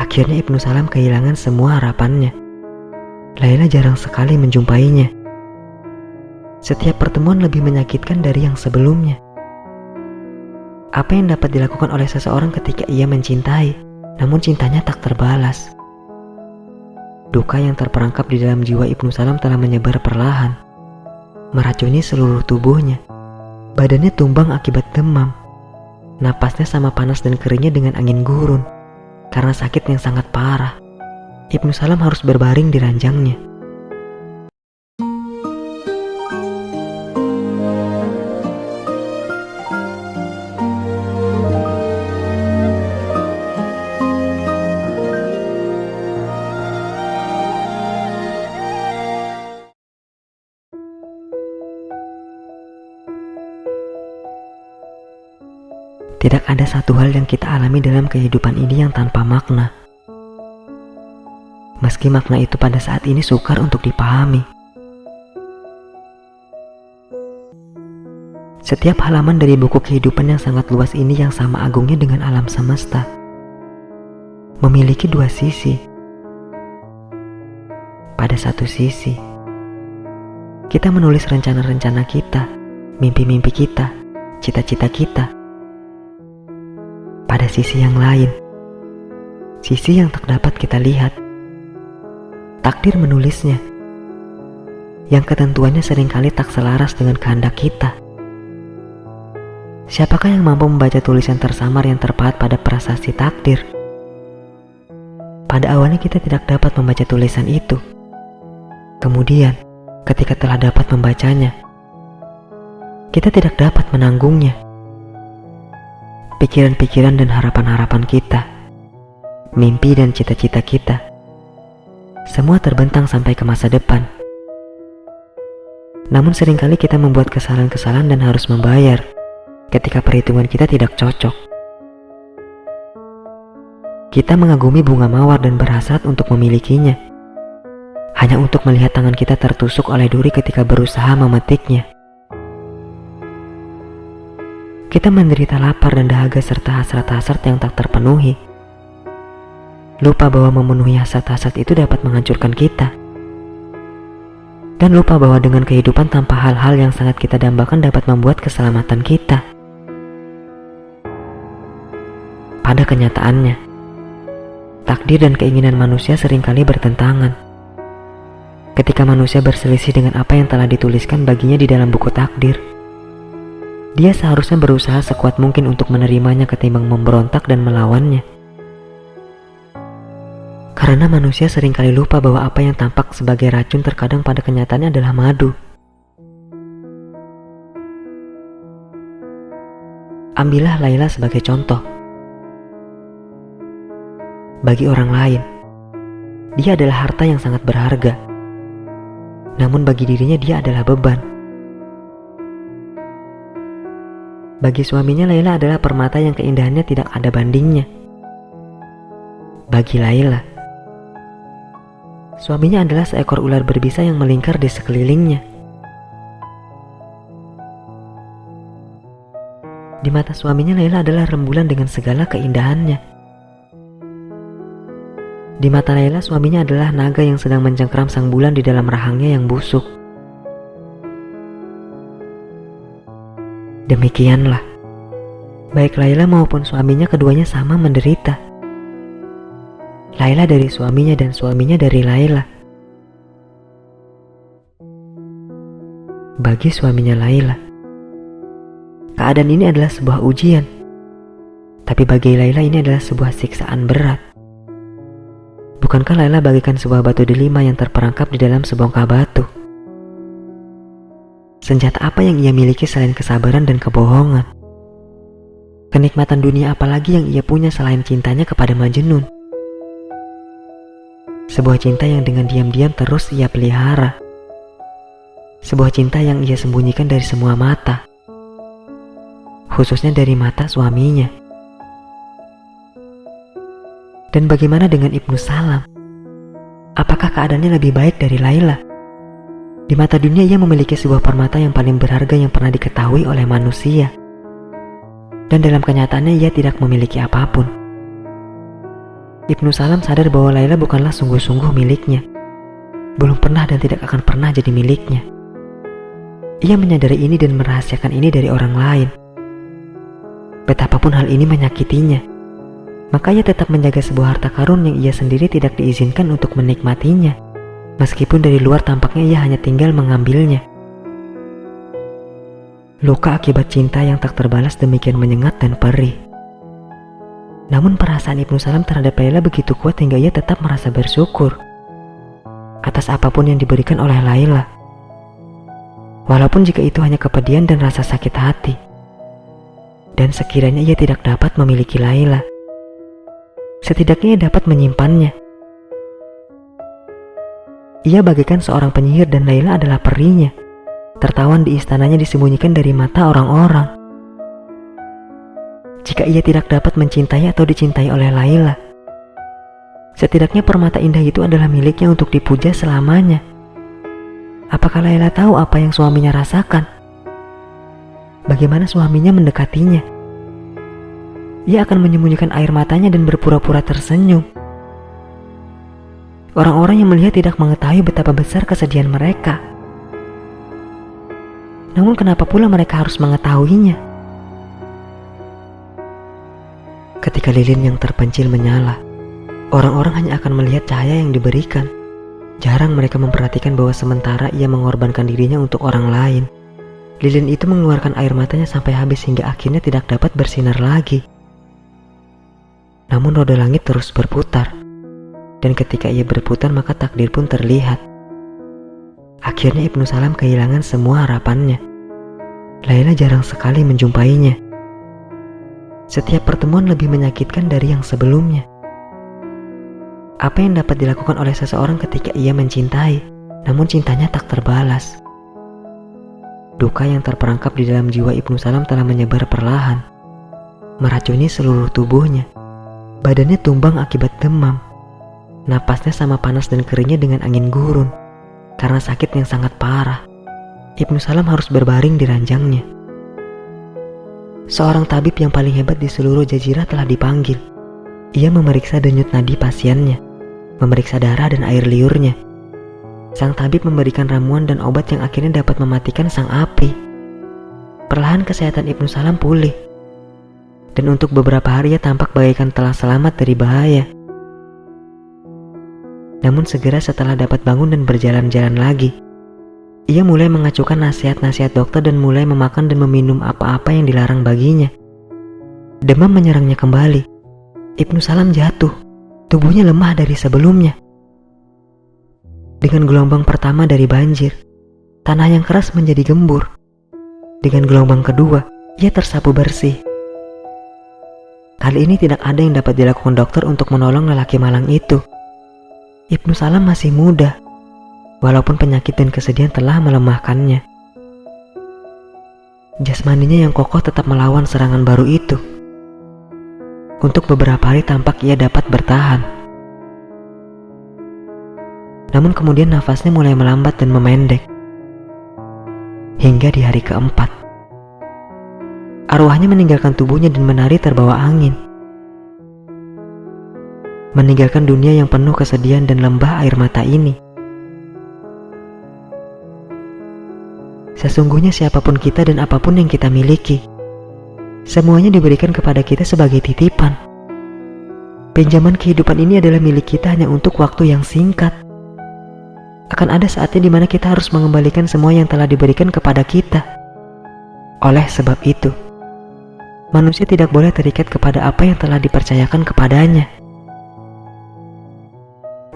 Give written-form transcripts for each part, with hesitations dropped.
Akhirnya Ibnu Salam kehilangan semua harapannya. Laila jarang sekali menjumpainya. Setiap pertemuan lebih menyakitkan dari yang sebelumnya. Apa yang dapat dilakukan oleh seseorang ketika ia mencintai, namun cintanya tak terbalas? Duka yang terperangkap di dalam jiwa Ibnu Salam telah menyebar perlahan, meracuni seluruh tubuhnya. Badannya tumbang akibat demam. Napasnya sama panas dan keringnya dengan angin gurun. Karena sakit yang sangat parah, Ibnu Salam harus berbaring di ranjangnya. Tidak ada satu hal yang kita alami dalam kehidupan ini yang tanpa makna. Meski makna itu pada saat ini sukar untuk dipahami. Setiap halaman dari buku kehidupan yang sangat luas ini yang sama agungnya dengan alam semesta, memiliki dua sisi. Pada satu sisi, kita menulis rencana-rencana kita, mimpi-mimpi kita, cita-cita kita. Pada sisi yang lain, sisi yang tak dapat kita lihat, takdir menulisnya, yang ketentuannya seringkali tak selaras dengan kehendak kita. Siapakah yang mampu membaca tulisan tersamar yang terpahat pada prasasti takdir? Pada awalnya kita tidak dapat membaca tulisan itu. Kemudian, ketika telah dapat membacanya, kita tidak dapat menanggungnya. Pikiran-pikiran dan harapan-harapan kita, mimpi dan cita-cita kita, semua terbentang sampai ke masa depan. Namun seringkali kita membuat kesalahan-kesalahan dan harus membayar ketika perhitungan kita tidak cocok. Kita mengagumi bunga mawar dan berhasrat untuk memilikinya, hanya untuk melihat tangan kita tertusuk oleh duri ketika berusaha memetiknya. Kita menderita lapar dan dahaga serta hasrat-hasrat yang tak terpenuhi. Lupa bahwa memenuhi hasrat-hasrat itu dapat menghancurkan kita. Dan lupa bahwa dengan kehidupan tanpa hal-hal yang sangat kita dambakan dapat membuat keselamatan kita. Pada kenyataannya, takdir dan keinginan manusia seringkali bertentangan. Ketika manusia berselisih dengan apa yang telah dituliskan baginya di dalam buku takdir, dia seharusnya berusaha sekuat mungkin untuk menerimanya ketimbang memberontak dan melawannya. Karena manusia seringkali lupa bahwa apa yang tampak sebagai racun terkadang pada kenyataannya adalah madu. Ambillah Laila sebagai contoh. Bagi orang lain, dia adalah harta yang sangat berharga. Namun bagi dirinya dia adalah beban. Bagi suaminya Laila adalah permata yang keindahannya tidak ada bandingnya. Bagi Laila, suaminya adalah seekor ular berbisa yang melingkar di sekelilingnya. Di mata suaminya Laila adalah rembulan dengan segala keindahannya. Di mata Laila suaminya adalah naga yang sedang mencengkeram sang bulan di dalam rahangnya yang busuk. Demikianlah, baik Laila maupun suaminya keduanya sama menderita. Laila dari suaminya dan suaminya dari Laila. Bagi suaminya Laila, keadaan ini adalah sebuah ujian. Tapi bagi Laila ini adalah sebuah siksaan berat. Bukankah Laila bagikan sebuah batu delima yang terperangkap di dalam sebongkah batu? Senjata apa yang ia miliki selain kesabaran dan kebohongan? Kenikmatan dunia apalagi yang ia punya selain cintanya kepada Majnun? Sebuah cinta yang dengan diam-diam terus ia pelihara. Sebuah cinta yang ia sembunyikan dari semua mata, khususnya dari mata suaminya. Dan bagaimana dengan Ibnu Salam? Apakah keadaannya lebih baik dari Laila? Di mata dunia ia memiliki sebuah permata yang paling berharga yang pernah diketahui oleh manusia. Dan dalam kenyataannya ia tidak memiliki apapun. Ibnu Salam sadar bahwa Laila bukanlah sungguh-sungguh miliknya. Belum pernah dan tidak akan pernah jadi miliknya. Ia menyadari ini dan merahasiakan ini dari orang lain. Betapapun hal ini menyakitinya, maka ia tetap menjaga sebuah harta karun yang ia sendiri tidak diizinkan untuk menikmatinya. Meskipun dari luar tampaknya ia hanya tinggal mengambilnya. Luka akibat cinta yang tak terbalas demikian menyengat dan perih. Namun perasaan Ibnu Salam terhadap Laila begitu kuat hingga ia tetap merasa bersyukur atas apapun yang diberikan oleh Laila. Walaupun jika itu hanya kepedihan dan rasa sakit hati. Dan sekiranya ia tidak dapat memiliki Laila, setidaknya ia dapat menyimpannya. Ia bagaikan seorang penyihir dan Laila adalah perinya. Tertawan di istananya disembunyikan dari mata orang-orang. Jika ia tidak dapat mencintai atau dicintai oleh Laila, setidaknya permata indah itu adalah miliknya untuk dipuja selamanya. Apakah Laila tahu apa yang suaminya rasakan? Bagaimana suaminya mendekatinya? Ia akan menyembunyikan air matanya dan berpura-pura tersenyum. Orang-orang yang melihat tidak mengetahui betapa besar kesedihan mereka. Namun kenapa pula mereka harus mengetahuinya? Ketika lilin yang terpencil menyala, orang-orang hanya akan melihat cahaya yang diberikan. Jarang mereka memperhatikan bahwa sementara ia mengorbankan dirinya untuk orang lain, lilin itu mengeluarkan air matanya sampai habis hingga akhirnya tidak dapat bersinar lagi. Namun roda langit terus berputar, dan ketika ia berputar maka takdir pun terlihat. Akhirnya Ibnu Salam kehilangan semua harapannya. Laila jarang sekali menjumpainya. Setiap pertemuan lebih menyakitkan dari yang sebelumnya. Apa yang dapat dilakukan oleh seseorang ketika ia mencintai, namun cintanya tak terbalas? Duka yang terperangkap di dalam jiwa Ibnu Salam telah menyebar perlahan, meracuni seluruh tubuhnya. Badannya tumbang akibat demam. Napasnya sama panas dan keringnya dengan angin gurun. Karena sakit yang sangat parah, Ibnu Salam harus berbaring di ranjangnya. Seorang tabib yang paling hebat di seluruh jazirah telah dipanggil. Ia memeriksa denyut nadi pasiennya, memeriksa darah dan air liurnya. Sang tabib memberikan ramuan dan obat yang akhirnya dapat mematikan sang api. Perlahan kesehatan Ibnu Salam pulih. Dan untuk beberapa hari ia tampak bagaikan telah selamat dari bahaya. Namun segera setelah dapat bangun dan berjalan-jalan lagi, ia mulai mengacukan nasihat-nasihat dokter dan mulai memakan dan meminum apa-apa yang dilarang baginya. Demam menyerangnya kembali. Ibnu Salam jatuh. Tubuhnya lemah dari sebelumnya. Dengan gelombang pertama dari banjir, tanah yang keras menjadi gembur. Dengan gelombang kedua, ia tersapu bersih. Kali ini tidak ada yang dapat dilakukan dokter untuk menolong lelaki malang itu. Ibnu Salam masih muda, walaupun penyakit dan kesedihan telah melemahkannya. Jasmaninya yang kokoh tetap melawan serangan baru itu. Untuk beberapa hari tampak ia dapat bertahan. Namun kemudian nafasnya mulai melambat dan memendek. Hingga di hari keempat, arwahnya meninggalkan tubuhnya dan menari terbawa angin. Meninggalkan dunia yang penuh kesedihan dan lembah air mata ini. Sesungguhnya siapapun kita dan apapun yang kita miliki, semuanya diberikan kepada kita sebagai titipan. Pinjaman kehidupan ini adalah milik kita hanya untuk waktu yang singkat. Akan ada saatnya di mana kita harus mengembalikan semua yang telah diberikan kepada kita. Oleh sebab itu, manusia tidak boleh terikat kepada apa yang telah dipercayakan kepadanya.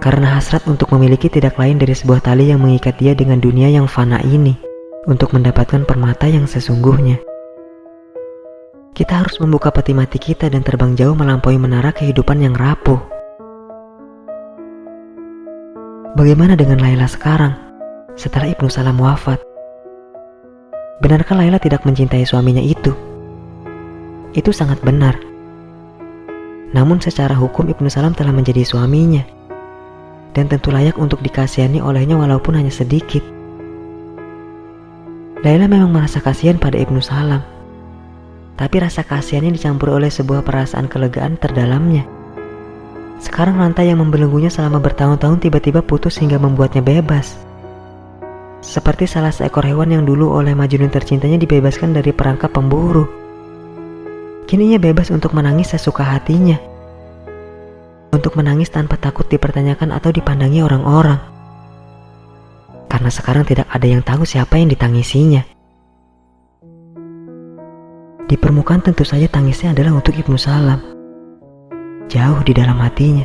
Karena hasrat untuk memiliki tidak lain dari sebuah tali yang mengikat dia dengan dunia yang fana ini, untuk mendapatkan permata yang sesungguhnya. Kita harus membuka peti mati kita dan terbang jauh melampaui menara kehidupan yang rapuh. Bagaimana dengan Laila sekarang, setelah Ibnu Salam wafat? Benarkah Laila tidak mencintai suaminya itu? Itu sangat benar. Namun secara hukum Ibnu Salam telah menjadi suaminya, dan tentu layak untuk dikasihani olehnya walaupun hanya sedikit. Laila memang merasa kasihan pada Ibnu Salam, tapi rasa kasihannya dicampur oleh sebuah perasaan kelegaan terdalamnya. Sekarang rantai yang membelenggunya selama bertahun-tahun tiba-tiba putus hingga membuatnya bebas. Seperti salah seekor hewan yang dulu oleh Majnun tercintanya dibebaskan dari perangkap pemburu. Kini ia bebas untuk menangis sesuka hatinya. Untuk menangis tanpa takut dipertanyakan atau dipandangi orang-orang. Karena sekarang tidak ada yang tahu siapa yang ditangisinya. Di permukaan tentu saja tangisnya adalah untuk Ibnu Salam. Jauh di dalam hatinya.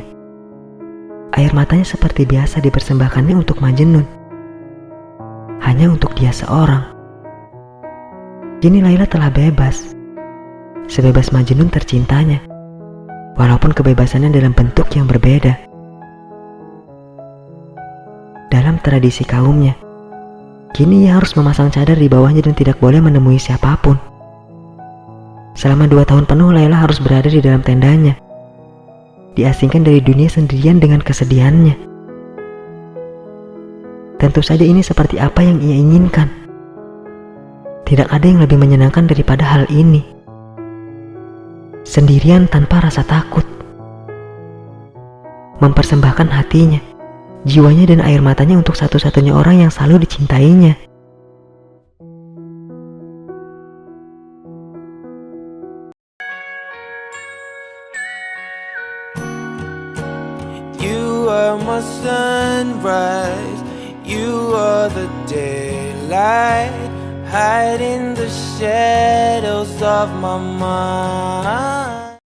Air matanya seperti biasa dipersembahkannya untuk Majnun. Hanya untuk dia seorang. Kini Laila telah bebas. Sebebas Majnun tercintanya. Walaupun kebebasannya dalam bentuk yang berbeda. Dalam tradisi kaumnya, kini ia harus memasang cadar di bawahnya dan tidak boleh menemui siapapun. Selama 2 tahun penuh Laila harus berada di dalam tendanya. Diasingkan dari dunia sendirian dengan kesedihannya. Tentu saja ini seperti apa yang ia inginkan. Tidak ada yang lebih menyenangkan daripada hal ini. Sendirian tanpa rasa takut. Mempersembahkan hatinya, jiwanya dan air matanya untuk satu-satunya orang yang selalu dicintainya. You are my sunrise, you are the daylight, hide in the shadows of my mind.